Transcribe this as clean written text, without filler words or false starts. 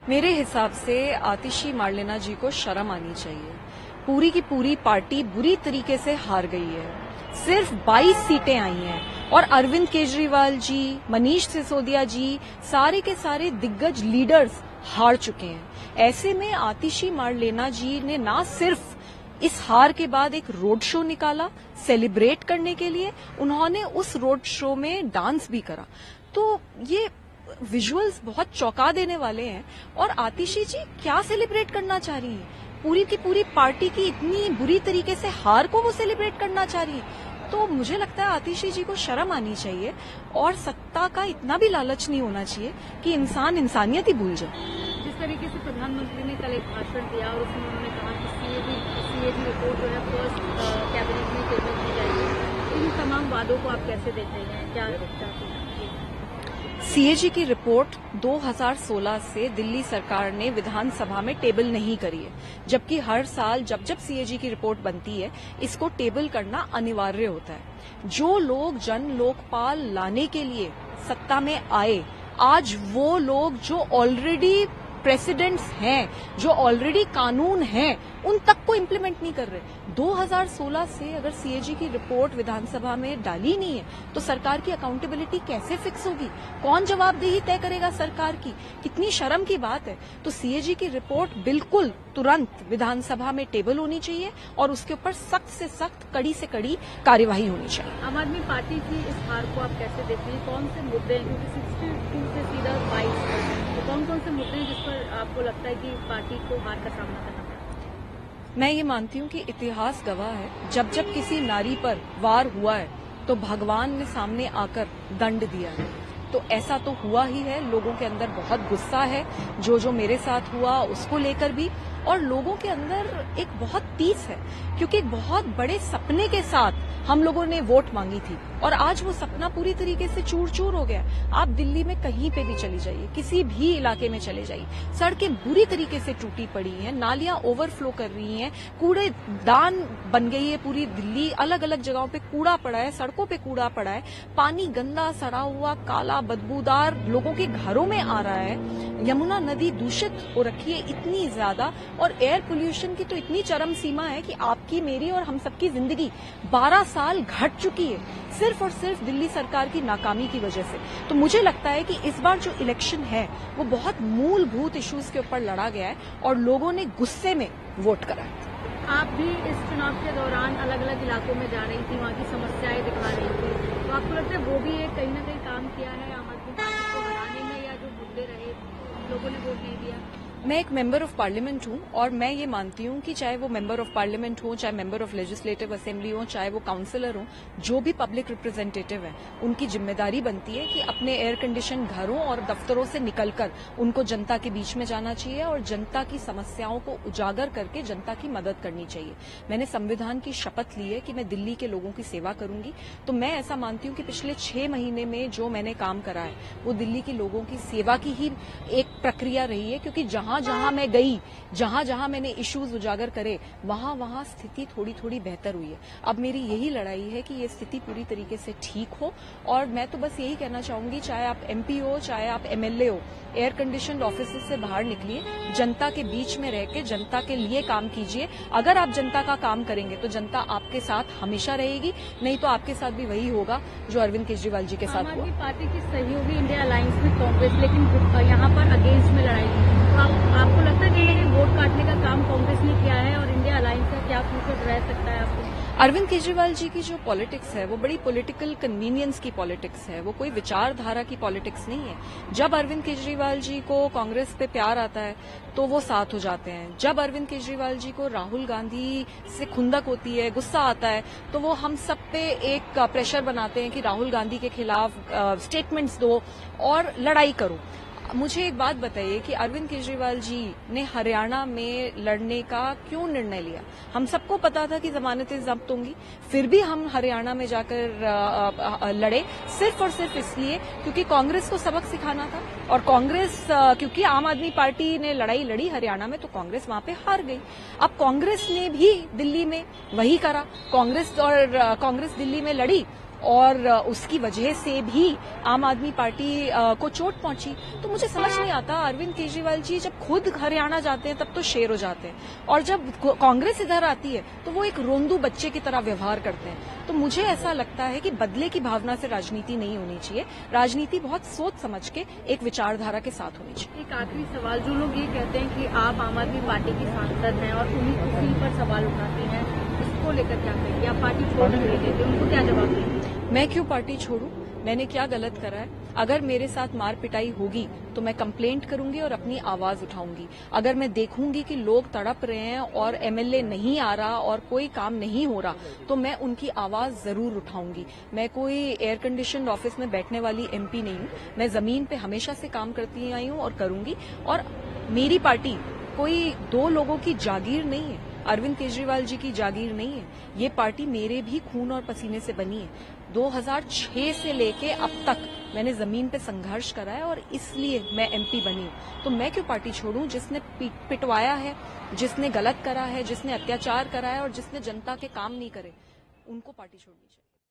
मेरे हिसाब से आतिशी मार्लेना जी को शर्म आनी चाहिए। पूरी की पूरी पार्टी बुरी तरीके से हार गई है। सिर्फ 22 सीटें आई हैं और अरविंद केजरीवाल जी, मनीष सिसोदिया जी, सारे के सारे दिग्गज लीडर्स हार चुके हैं। ऐसे में आतिशी मार्लेना जी ने ना सिर्फ इस हार के बाद एक रोड शो निकाला सेलिब्रेट करने के लिए, उन्होंने उस रोड शो में डांस भी करा। तो ये विजुअल्स बहुत चौंका देने वाले हैं। और आतिशी जी क्या सेलिब्रेट करना चाह रही हैं? पूरी की पूरी पार्टी की इतनी बुरी तरीके से हार को वो सेलिब्रेट करना चाह रही है। तो मुझे लगता है आतिशी जी को शर्म आनी चाहिए और सत्ता का इतना भी लालच नहीं होना चाहिए कि इंसान इंसानियत ही भूल जाए। जिस तरीके से प्रधानमंत्री ने कल एक भाषण दिया और उसमें उन्होंने कहा कि सीएजी रिपोर्ट जो है फर्स्ट कैबिनेट में टेबल की जाएगी, इन तमाम वादों को आप कैसे देख रहे हैं, क्या चाहते हैं? सीएजी की रिपोर्ट 2016 से दिल्ली सरकार ने विधानसभा में टेबल नहीं करी है, जबकि हर साल जब जब सीएजी की रिपोर्ट बनती है इसको टेबल करना अनिवार्य होता है। जो लोग जन लोकपाल लाने के लिए सत्ता में आए, आज वो लोग जो ऑलरेडी प्रेसिडेंट्स हैं, जो ऑलरेडी कानून हैं, उन तक को इम्प्लीमेंट नहीं कर रहे। 2016 से अगर सीएजी की रिपोर्ट विधानसभा में डाली नहीं है तो सरकार की अकाउंटेबिलिटी कैसे फिक्स होगी? कौन जवाबदेही तय करेगा सरकार की? कितनी शर्म की बात है। तो सीएजी की रिपोर्ट बिल्कुल तुरंत विधानसभा में टेबल होनी चाहिए और उसके ऊपर सख्त से सख्त, कड़ी से कड़ी कार्यवाही होनी चाहिए। आम आदमी पार्टी की इस हार को आप कैसे देखते हैं? कौन से मुद्दे हैं, क्योंकि 62 से सीधा 22, तो कौन कौन से मुद्दे हैं जिस पर आपको लगता है कि पार्टी को हार का सामना करना? मैं ये मानती हूँ कि इतिहास गवाह है, जब जब किसी नारी पर वार हुआ है तो भगवान ने सामने आकर दंड दिया है। तो ऐसा तो हुआ ही है। लोगों के अंदर बहुत गुस्सा है, जो मेरे साथ हुआ उसको लेकर भी, और लोगों के अंदर एक बहुत तीस है, क्योंकि एक बहुत बड़े सपने के साथ हम लोगों ने वोट मांगी थी और आज वो सपना पूरी तरीके से चूर चूर हो गया। आप दिल्ली में कहीं पे भी चली जाइए, किसी भी इलाके में चले जाइए, सड़कें बुरी तरीके से टूटी पड़ी हैं, नालियां ओवरफ्लो कर रही हैं, कूड़ेदान बन गई है पूरी दिल्ली। अलग अलग जगहों पे कूड़ा पड़ा है, सड़कों पे कूड़ा पड़ा है, पानी गंदा सड़ा हुआ काला बदबूदार लोगों के घरों में आ रहा है, यमुना नदी दूषित हो रखी है इतनी ज्यादा, और एयर पोल्यूशन की तो इतनी चरम सीमा है कि आपकी, मेरी और हम सबकी जिंदगी 12 साल घट चुकी है सिर्फ और सिर्फ दिल्ली सरकार की नाकामी की वजह से। तो मुझे लगता है कि इस बार जो इलेक्शन है वो बहुत मूलभूत इश्यूज के ऊपर लड़ा गया है और लोगों ने गुस्से में वोट करा है। आप भी इस चुनाव के दौरान अलग अलग इलाकों में जा रही थी, वहाँ की समस्याएं दिखा रही थी, तो आपको लगता है वो भी एक कहीं ना कहीं काम किया है आम आदमी पार्टी को हराने में, या जो मुद्दे रहे लोगों ने वोट नहीं दिया? मैं एक मेंबर ऑफ पार्लियामेंट हूं और मैं ये मानती हूं कि चाहे वो मेंबर ऑफ पार्लियामेंट हो, चाहे मेंबर ऑफ लेजिस्लेटिव असेंबली हो, चाहे वो काउंसलर हो, जो भी पब्लिक रिप्रेजेंटेटिव है, उनकी जिम्मेदारी बनती है कि अपने एयर कंडीशन घरों और दफ्तरों से निकलकर उनको जनता के बीच में जाना चाहिए और जनता की समस्याओं को उजागर करके जनता की मदद करनी चाहिए। मैंने संविधान की शपथ ली है कि मैं दिल्ली के लोगों की सेवा करूंगी। तो मैं ऐसा मानती हूं कि पिछले 6 महीने में जो मैंने काम करा है वो दिल्ली के लोगों की सेवा की ही एक प्रक्रिया रही है, क्योंकि जहां जहां मैं गई, जहां जहां मैंने इश्यूज उजागर करे, वहां वहां स्थिति थोड़ी थोड़ी बेहतर हुई है। अब मेरी यही लड़ाई है कि ये स्थिति पूरी तरीके से ठीक हो, और मैं तो बस यही कहना चाहूंगी, चाहे आप एमपी हो, चाहे आप एमएलए हो, एयर कंडीशनड ऑफिस से बाहर निकलिए, जनता के बीच में रह के जनता के लिए काम कीजिए। अगर आप जनता का काम करेंगे तो जनता आपके साथ हमेशा रहेगी, नहीं तो आपके साथ भी वही होगा जो अरविंद केजरीवाल जी के साथ हुआ। पार्टी की सहयोगी इंडिया अलायंस में कांग्रेस, लेकिन यहाँ पर अगेंस्ट में लड़ाई, तो आपको लगता है कि वोट काटने का काम कांग्रेस ने किया है और इंडिया अलायंस का क्या फ्यूचर रह सकता है आपको? अरविंद केजरीवाल जी की जो पॉलिटिक्स है वो बड़ी पॉलिटिकल कन्वीनियंस की पॉलिटिक्स है, वो कोई विचारधारा की पॉलिटिक्स नहीं है। जब अरविंद केजरीवाल जी को कांग्रेस पे प्यार आता है तो वो साथ हो जाते हैं, जब अरविंद केजरीवाल जी को राहुल गांधी से खुंदक होती है, गुस्सा आता है, तो वो हम सब पे एक प्रेशर बनाते हैं कि राहुल गांधी के खिलाफ स्टेटमेंट्स दो और लड़ाई करो। मुझे एक बात बताइए कि अरविंद केजरीवाल जी ने हरियाणा में लड़ने का क्यों निर्णय लिया? हम सबको पता था कि जमानतें जब्त होंगी, फिर भी हम हरियाणा में जाकर लड़े सिर्फ और सिर्फ इसलिए क्योंकि कांग्रेस को सबक सिखाना था। और कांग्रेस, क्योंकि आम आदमी पार्टी ने लड़ाई लड़ी हरियाणा में, तो कांग्रेस वहां पे हार गई। अब कांग्रेस ने भी दिल्ली में वही करा, कांग्रेस दिल्ली में लड़ी और उसकी वजह से भी आम आदमी पार्टी को चोट पहुंची। तो मुझे समझ नहीं आता, अरविंद केजरीवाल जी जब खुद हरियाणा जाते हैं तब तो शेर हो जाते हैं, और जब कांग्रेस इधर आती है तो वो एक रोंदू बच्चे की तरह व्यवहार करते हैं। तो मुझे ऐसा लगता है कि बदले की भावना से राजनीति नहीं होनी चाहिए, राजनीति बहुत सोच समझ के एक विचारधारा के साथ होनी चाहिए। एक आखिरी सवाल, जो लोग ये कहते हैं कि आप आम आदमी पार्टी की सांसद हैं और उसी पर सवाल उठाती हैं, इसको लेकर क्या कहेंगे? आप पार्टी छोड़ नहीं देते, उनको क्या जवाब देंगे? मैं क्यों पार्टी छोड़ूं? मैंने क्या गलत करा है? अगर मेरे साथ मार पिटाई होगी तो मैं कंप्लेंट करूंगी और अपनी आवाज उठाऊंगी। अगर मैं देखूंगी कि लोग तड़प रहे हैं और एमएलए नहीं आ रहा और कोई काम नहीं हो रहा, तो मैं उनकी आवाज जरूर उठाऊंगी। मैं कोई एयर कंडीशन ऑफिस में बैठने वाली एमपी नहीं हूं, मैं जमीन पे हमेशा से काम करती आई हूं और करूंगी। और मेरी पार्टी कोई दो लोगों की जागीर नहीं है, अरविंद केजरीवाल जी की जागीर नहीं है। ये पार्टी मेरे भी खून और पसीने से बनी है। 2006 से लेके अब तक मैंने जमीन पे संघर्ष करा है और इसलिए मैं एमपी बनी हूं। तो मैं क्यों पार्टी छोड़ूं? जिसने पिटवाया है, जिसने गलत करा है, जिसने अत्याचार करा है और जिसने जनता के काम नहीं करे, उनको पार्टी छोड़नी चाहिए।